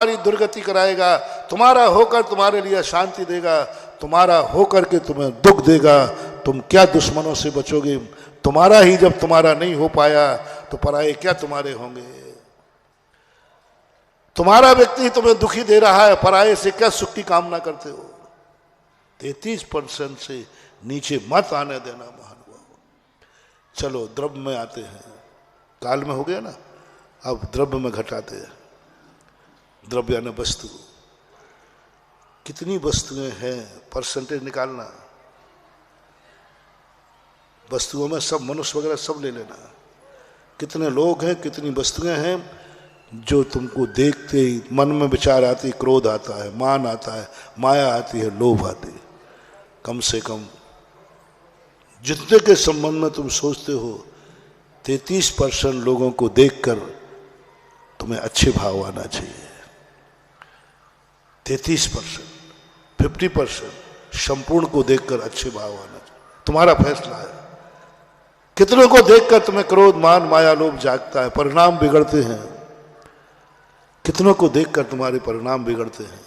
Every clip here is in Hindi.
तुम्हारी दुर्गति कराएगा, तुम्हारा होकर तुम्हारे लिए शांति देगा, तुम्हारा होकर के तुम्हें दुख देगा। तुम क्या दुश्मनों से बचोगे? तुम्हारा ही जब तुम्हारा नहीं हो पाया तो पराये क्या तुम्हारे होंगे? तुम्हारा व्यक्ति तुम्हें दुखी दे रहा है, पराये से क्या सुख की कामना करते हो? 33% से नीचे मत आने देना महानुभाव। चलो द्रव्य में आते हैं, काल में हो गया ना, अब द्रव्य में घटाते हैं। द्रव्य यानी वस्तु, कितनी वस्तुएं हैं, परसेंटेज निकालना। वस्तुओं में सब मनुष्य वगैरह सब ले लेना, कितने लोग हैं, कितनी वस्तुएं हैं जो तुमको देखते ही मन में विचार आती, क्रोध आता है, मान आता है, माया आती है, लोभ आती है। कम से कम जितने के संबंध में तुम सोचते हो 33% लोगों को देखकर तुम्हें अच्छे भाव आना चाहिए। 33%, 50% संपूर्ण को देखकर अच्छे भाव आना चाहिए। तुम्हारा फैसला है। कितनों को देखकर तुम्हें क्रोध, मान, माया, लोभ जागता है, परिणाम बिगड़ते हैं। कितनों को देखकर तुम्हारे परिणाम बिगड़ते हैं।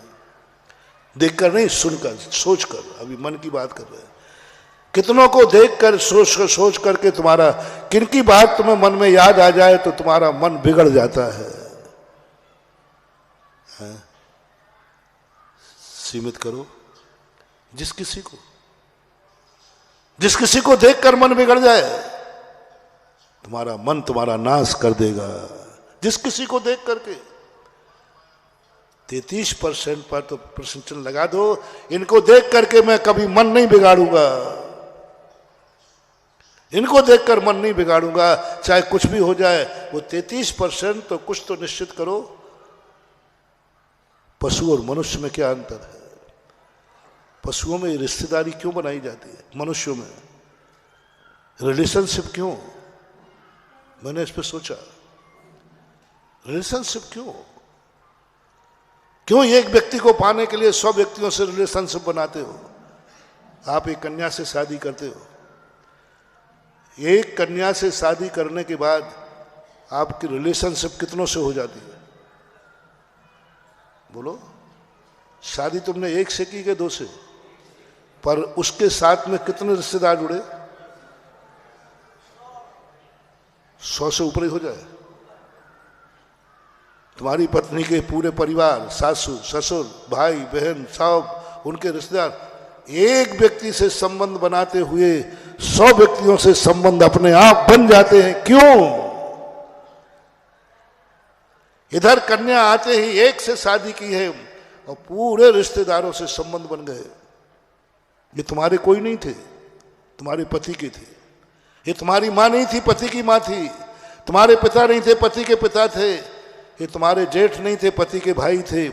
देखकर नहीं, सुनकर, सोचकर। अभी मन की बात कर रहे हैं। कितनों को देखकर, सोच करके तुम्हारा किनकी बात तुम्हें मन में याद आ जाए तो तुम्हारा मन बिगड़ जाता है। सीमित करो। जिस किसी को देखकर मन बिगड़ जाए, तुम्हारा मन तुम्हारा नाश कर देगा। जिस किसी को देख करके 33% पर तो प्रश्न चिन्ह लगा दो। इनको देख करके मैं कभी मन नहीं बिगाड़ूंगा, इनको देखकर मन नहीं बिगाड़ूंगा, चाहे कुछ भी हो जाए। वो 33% तो कुछ तो निश्चित करो। पशु और मनुष्य में क्या अंतर है? पशुओं में रिश्तेदारी क्यों बनाई जाती है, मनुष्यों में रिलेशनशिप क्यों? मैंने इस पर सोचा, रिलेशनशिप क्यों एक व्यक्ति को पाने के लिए 100 व्यक्तियों से रिलेशनशिप बनाते हो? आप एक कन्या से शादी करते हो, एक कन्या से शादी करने के बाद आपकी रिलेशनशिप कितनों से हो जाती है? बोलो। शादी तुमने एक से की कि 2 से? पर उसके साथ में कितने रिश्तेदार जुड़े? 100 से ऊपर ही हो जाए। तुम्हारी पत्नी के पूरे परिवार, सासू, ससुर, भाई, बहन, सब उनके रिश्तेदार एक व्यक्ति से संबंध बनाते हुए 100 व्यक्तियों से संबंध अपने आप बन जाते हैं। क्यों? इधर कन्या आते ही एक से शादी की है और पूरे रिश्तेदारों से संबंध बन गए। ये तुम्हारे कोई नहीं थे, तुम्हारे पति के थे। ये तुम्हारी मां नहीं थी, पति की मां थी। तुम्हारे पिता नहीं थे, पति के पिता थे। ये तुम्हारे जेठ नहीं थे, पति के भाई थे।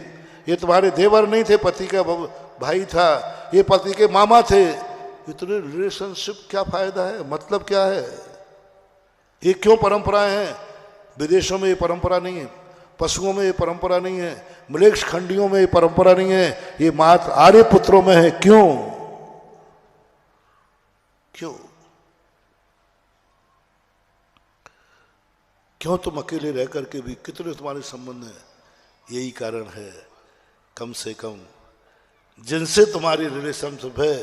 ये तुम्हारे देवर नहीं थे, पति का भाई था। ये पति के मामा थे। इतने रिलेशनशिप क्या फायदा है? मतलब क्या है? ये क्यों परंपराएं हैं? विदेशों में ये परंपरा नहीं है, पशुओं में ये परंपरा नहीं है, मलेच्छ खंडियों में ये परंपरा नहीं है, ये मात्र आर्य पुत्रों में है। क्यों? क्यों तुम अकेले रह करके भी कितने तुम्हारे संबंध हैं? यही कारण है, कम से कम जिनसे तुम्हारी रिलेशनशिप है,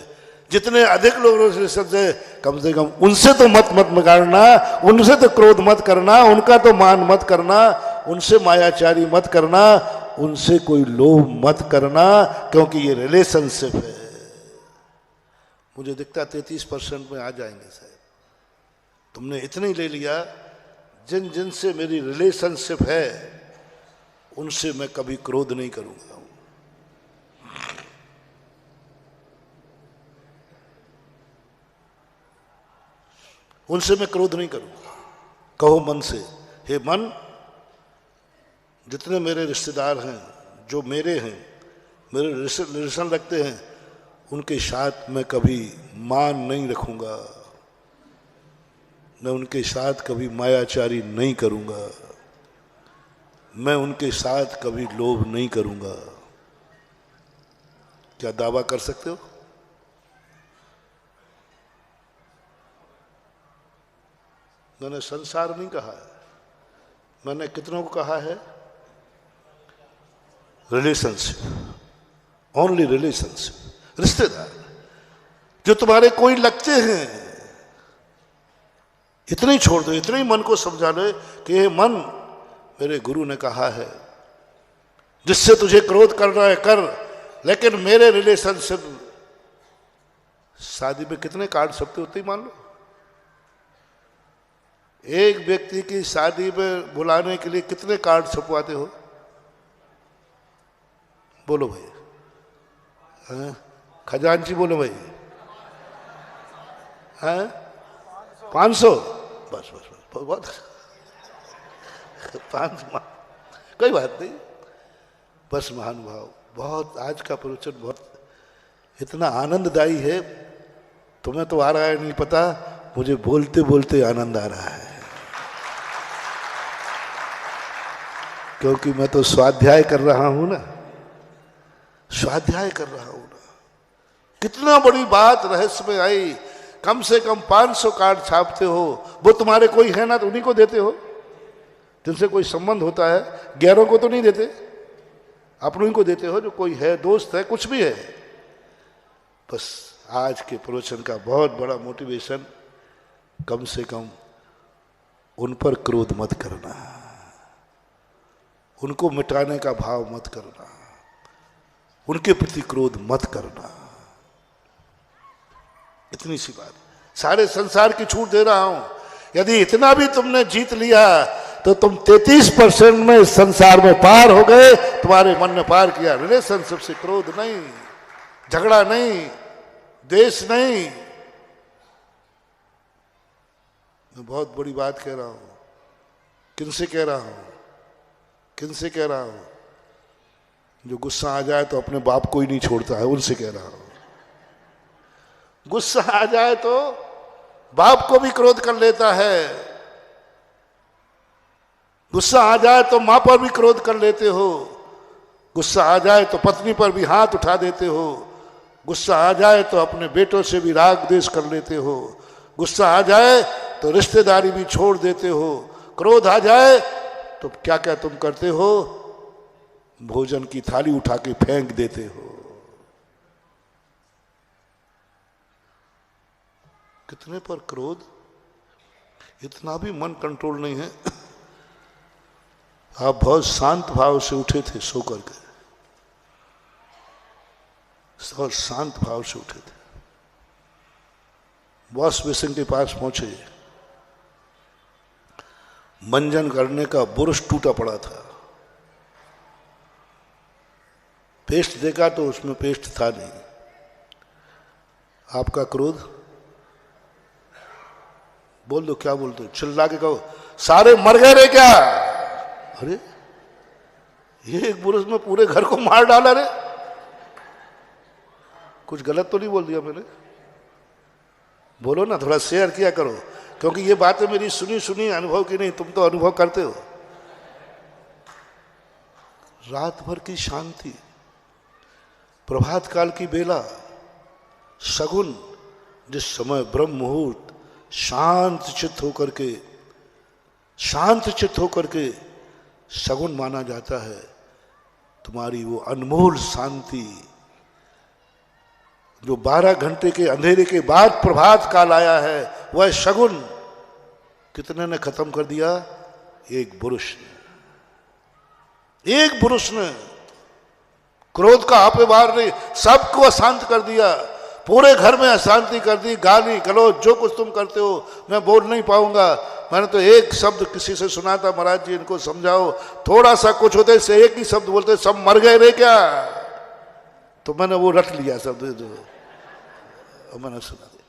जितने अधिक लोग रिलेशनशिप है, कम से कम उनसे तो मत बिगाड़ना, उनसे तो क्रोध मत करना, उनका तो मान मत करना, उनसे मायाचारी मत करना, उनसे कोई लोभ मत करना, क्योंकि ये रिलेशनशिप है। मुझे दिखता 33% में आ जाएंगे शायद। तुमने इतने ही ले लिया। जिन से मेरी रिलेशनशिप है उनसे मैं कभी क्रोध नहीं करूंगा। उनसे मैं क्रोध नहीं करूंगा। कहो मन से, हे मन, जितने मेरे रिश्तेदार हैं, जो मेरे हैं, मेरे रिलेशन रखते हैं, उनके साथ मैं कभी मान नहीं रखूंगा। मैं उनके साथ कभी मायाचारी नहीं करूंगा। मैं उनके साथ कभी लोभ नहीं करूंगा। क्या दावा कर सकते हो? मैंने संसार नहीं कहा है, मैंने कितनों को कहा है? रिलेशनशिप, ओनली रिलेशनशिप, रिश्तेदार जो तुम्हारे कोई लगते हैं, इतना ही छोड़ दो, इतना ही मन को समझा लो कि ये मन, मेरे गुरु ने कहा है जिससे तुझे क्रोध करना है कर, लेकिन मेरे रिलेशनशिप, शादी में कितने कार्ड छपते होते ही मान लो। एक व्यक्ति की शादी में बुलाने के लिए कितने कार्ड छपवाते हो? बोलो भाई, हाँ? खजांची बोलो भाई, हाँ? 500, बस बस बस बहुत 500, कोई बात नहीं, बस महानुभाव। बहुत आज का प्रवचन बहुत इतना आनंददायी है, तुम्हें तो आ रहा है नहीं पता, मुझे बोलते बोलते आनंद आ रहा है, क्योंकि मैं तो स्वाध्याय कर रहा हूं ना, स्वाध्याय कर रहा हूं ना। कितना बड़ी बात रहस्य में आई। कम से कम 500 कार्ड छापते हो, वो तुम्हारे कोई है ना तो उन्हीं को देते हो जिनसे कोई संबंध होता है, गैरों को तो नहीं देते, अपनों को देते हो, जो कोई है, दोस्त है, कुछ भी है। बस आज के प्रवचन का बहुत बड़ा मोटिवेशन, कम से कम उन पर क्रोध मत करना, उनको मिटाने का भाव मत करना, उनके प्रति क्रोध मत करना, इतनी सी बात। सारे संसार की छूट दे रहा हूं, यदि इतना भी तुमने जीत लिया तो तुम 33% में इस संसार में पार हो गए, तुम्हारे मन ने पार किया। रिलेशनशिप से क्रोध नहीं, झगड़ा नहीं, द्वेष नहीं। मैं बहुत बड़ी बात कह रहा हूं। किनसे कह रहा हूं? किनसे कह रहा हूं? जो गुस्सा आ जाए तो अपने बाप को ही नहीं छोड़ता है, उनसे कह रहा हूं। गुस्सा आ जाए तो बाप को भी क्रोध कर लेता है, गुस्सा आ जाए तो मां पर भी क्रोध कर लेते हो, गुस्सा आ जाए तो पत्नी पर भी हाथ उठा देते हो, गुस्सा आ जाए तो अपने बेटों से भी राग द्वेष कर लेते हो, गुस्सा आ जाए तो रिश्तेदारी भी छोड़ देते हो, क्रोध आ जाए तो क्या क्या तुम करते हो? भोजन की थाली उठा के फेंक देते हो। कितने पर क्रोध? इतना भी मन कंट्रोल नहीं है। आप बहुत शांत भाव से उठे थे सो करके, और शांत भाव से उठे थे, वॉश बेसिन के पास पहुंचे, मंजन करने का बुरुश टूटा पड़ा था, पेस्ट देखा तो उसमें पेस्ट था नहीं। आपका क्रोध? बोल दो, क्या बोलते हो? चिल्ला के कहो, सारे मर गए रे क्या? अरे ये एक बुरुश में पूरे घर को मार डाला रे। कुछ गलत तो नहीं बोल दिया मैंने? बोलो ना, थोड़ा शेयर किया करो, क्योंकि ये बातें मेरी सुनी सुनी अनुभव की नहीं, तुम तो अनुभव करते हो। रात भर की शांति, प्रभात काल की बेला, सगुन, जिस समय ब्रह्म मुहूर्त शांत चित्त होकर के, शांत चित्त होकर के सगुन माना जाता है, तुम्हारी वो अनमोल शांति जो 12 घंटे के अंधेरे के बाद प्रभात काल आया है, वह शगुन कितने ने खत्म कर दिया? एक पुरुष ने, एक पुरुष ने क्रोध का आपे बार नहीं, सबको अशांत कर दिया, पूरे घर में अशांति कर दी, गाली गलौज जो कुछ तुम करते हो मैं बोल नहीं पाऊंगा। मैंने तो एक शब्द किसी से सुना था, महाराज जी इनको समझाओ, थोड़ा सा कुछ होते से एक ही शब्द बोलते, सब मर गए रे क्या? तो मैंने वो रट लिया शब्द जो मैंने सुना दिया।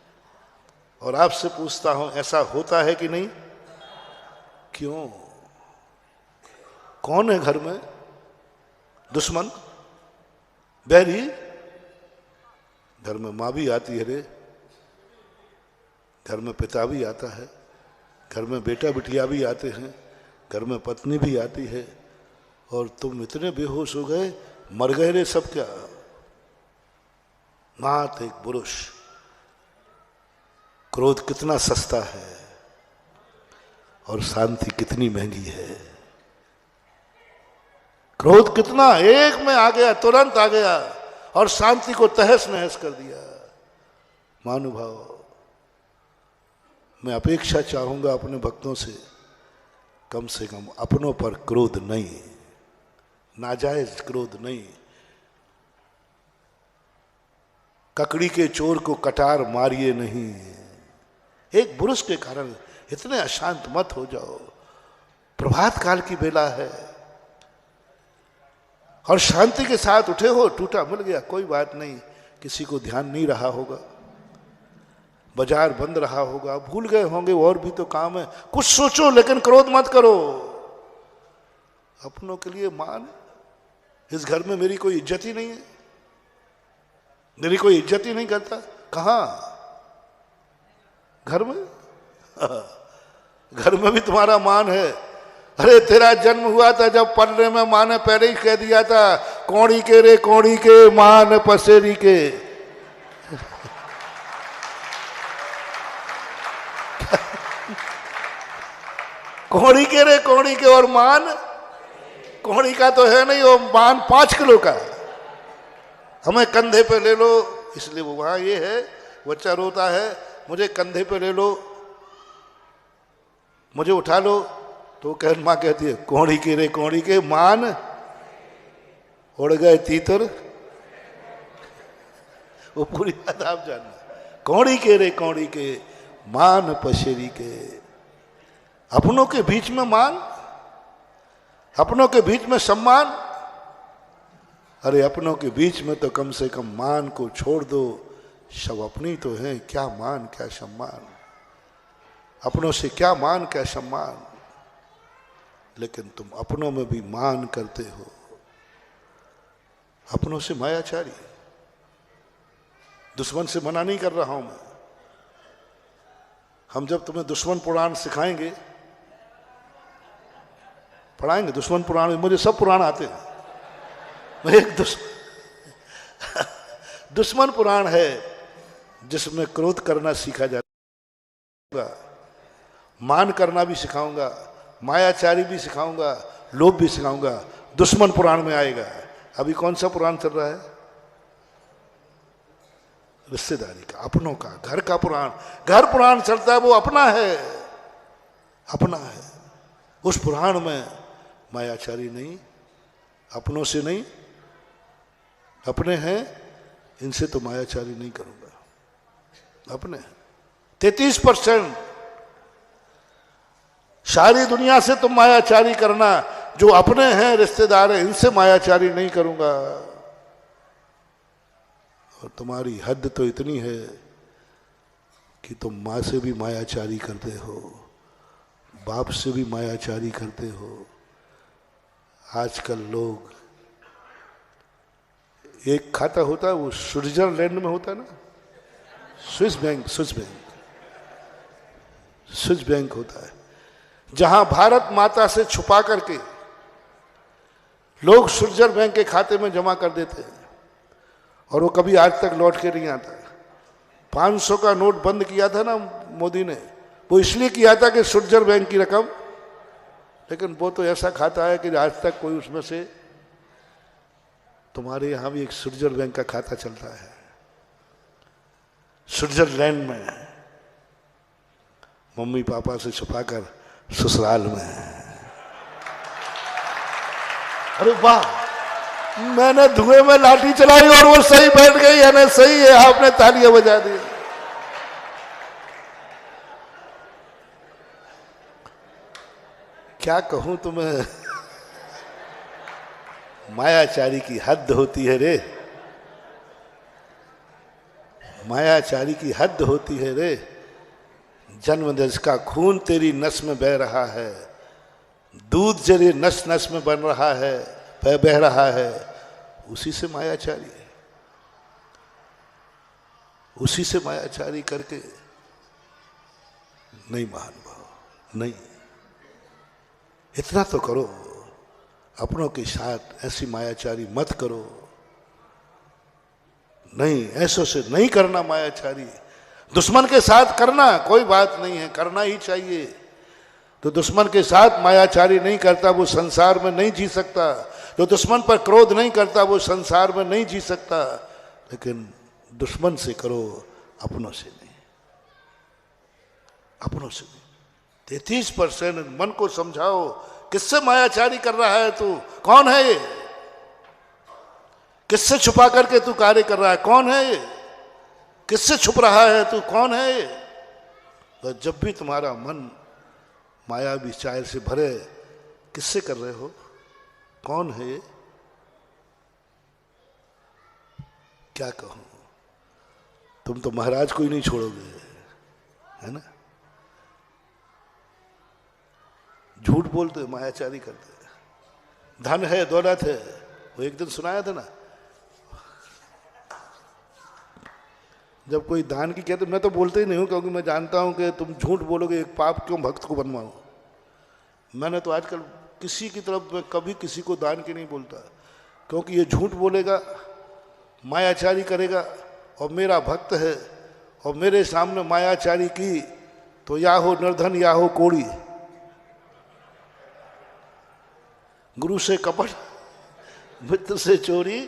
और आपसे पूछता हूं, ऐसा होता है कि नहीं? क्यों? कौन है घर में? दुश्मन, बैरी? घर में माँ भी आती है रे, घर में पिता भी आता है, घर में बेटा बिटिया भी आते हैं, घर में पत्नी भी आती है, और तुम इतने बेहोश हो गए, मर गए रे सब क्या? मात एक पुरुष। क्रोध कितना सस्ता है और शांति कितनी महंगी है। क्रोध कितना एक में आ गया, तुरंत आ गया और शांति को तहस नहस कर दिया। महानुभाव, मैं अपेक्षा चाहूंगा अपने भक्तों से कम अपनों पर क्रोध नहीं, नाजायज क्रोध नहीं। ककड़ी के चोर को कटार मारिए नहीं। एक बुरुष के कारण इतने अशांत मत हो जाओ। प्रभात काल की बेला है और शांति के साथ उठे हो, टूटा मिल गया कोई बात नहीं, किसी को ध्यान नहीं रहा होगा, बाजार बंद रहा होगा, भूल गए होंगे और भी तो काम है। कुछ सोचो लेकिन क्रोध मत करो। अपनों के लिए मान, इस घर में मेरी कोई इज्जत ही नहीं है, मेरी कोई इज्जत ही नहीं करता। कहां? घर में? घर में भी तुम्हारा मान है। अरे तेरा जन्म हुआ था जब पलने में माँ ने पहले ही कह दिया था, कौड़ी के रे कौड़ी के, मान पसेरी के। कौड़ी के रे कौड़ी के, और मान कौड़ी का तो है नहीं, वो मान 5 किलो का। हमें कंधे पे ले लो, इसलिए वो वहां ये है, बच्चा रोता है, मुझे कंधे पे ले लो, मुझे उठा लो, तो माँ कहती है कौड़ी के रे कौड़ी के, मान उड़ गए तीतर। वो पूरी बात आप जानना। कौड़ी के रे कौड़ी के, मान पसेरी के। अपनों के बीच में मान, अपनों के बीच में सम्मान। अरे अपनों के बीच में तो कम से कम मान को छोड़ दो, सब अपनी तो है, क्या मान क्या सम्मान। अपनों से क्या मान क्या सम्मान, लेकिन तुम अपनों में भी मान करते हो, अपनों से मायाचारी। दुश्मन से मना नहीं कर रहा हूं मैं। हम जब तुम्हें दुश्मन पुराण सिखाएंगे, पढ़ाएंगे दुश्मन पुराण, मुझे सब पुराण आते हैं। एक दुश्मन पुराण है जिसमें क्रोध करना सीखा जाएगा, मान करना भी सिखाऊंगा, मायाचारी भी सिखाऊंगा, लोभ भी सिखाऊंगा। दुश्मन पुराण में आएगा। अभी कौन सा पुराण चल रहा है? रिश्तेदारी का, अपनों का, घर का पुराण। घर पुराण चलता है, वो अपना है, अपना है। उस पुराण में मायाचारी नहीं, अपनों से नहीं, अपने हैं, इनसे तो मायाचारी नहीं करूंगा। अपने 33% सारी दुनिया से तुम मायाचारी करना, जो अपने हैं रिश्तेदार हैं, इनसे मायाचारी नहीं करूंगा। और तुम्हारी हद तो इतनी है कि तुम माँ से भी मायाचारी करते हो, बाप से भी मायाचारी करते हो। आजकल लोग, एक खाता होता है वो स्विट्जरलैंड में होता है ना, स्विस बैंक होता है, जहां भारत माता से छुपा करके लोग स्विट्जरलैंड बैंक के खाते में जमा कर देते हैं और वो कभी आज तक लौट के नहीं आता। 500 का नोट बंद किया था ना मोदी ने, वो इसलिए किया था कि स्विट्जरलैंड बैंक की रकम, लेकिन वो तो ऐसा खाता है कि आज तक कोई उसमें से, तुम्हारे यहां भी एक स्विट्जरलैंड बैंक का खाता चलता है, स्विट्जरलैंड में, मम्मी पापा से छुपाकर ससुराल में। अरे वाह, मैंने धुएं में लाठी चलाई और वो सही बैठ गई है ना? सही है, आपने तालियां बजा दी। क्या कहूं तुम्हें, मायाचारी की हद होती है रे, मायाचारी की हद होती है रे। जन्म जिसका खून तेरी नस में बह रहा है, दूध जरे नस नस में बन रहा है, बह रहा है, उसी से मायाचारी है, उसी से मायाचारी करके नहीं महानुभाव, नहीं। इतना तो करो, अपनों के साथ ऐसी मायाचारी मत करो। नहीं, ऐसों से नहीं करना मायाचारी। दुश्मन के साथ करना कोई बात नहीं है, करना ही चाहिए। तो दुश्मन के साथ मायाचारी नहीं करता वो संसार में नहीं जी सकता। जो दुश्मन पर क्रोध नहीं करता वो संसार में नहीं जी सकता। लेकिन दुश्मन से करो, अपनों से नहीं, अपनों से नहीं। 33% मन को समझाओ, किससे मायाचारी कर रहा है तू? कौन है ये? किससे छुपा करके तू कार्य कर रहा है? कौन है ये? किससे छुप रहा है तू? कौन है ये? तो जब भी तुम्हारा मन माया विचार से भरे, किससे कर रहे हो? कौन है ये? क्या कहूं, तुम तो महाराज को ही नहीं छोड़ोगे, है ना? झूठ बोलते, मायाचारी करते, धन है, दौलत है। वो एक दिन सुनाया था ना, जब कोई दान की कहते, मैं तो बोलते ही नहीं हूं, क्योंकि मैं जानता हूं कि तुम झूठ बोलोगे, एक पाप क्यों भक्त को बनवाओ। मैंने तो आजकल किसी की तरफ में कभी किसी को दान की नहीं बोलता, क्योंकि ये झूठ बोलेगा, मायाचारी करेगा, और मेरा भक्त है और मेरे सामने मायाचारी की तो या हो निर्धन या हो कोड़ी, गुरु से कपट, मित्र से चोरी,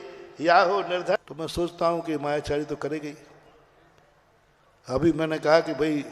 या हो निर्धन। तो मैं सोचता हूं कि मायाचारी तो करेगी। अभी मैंने कहा कि भाई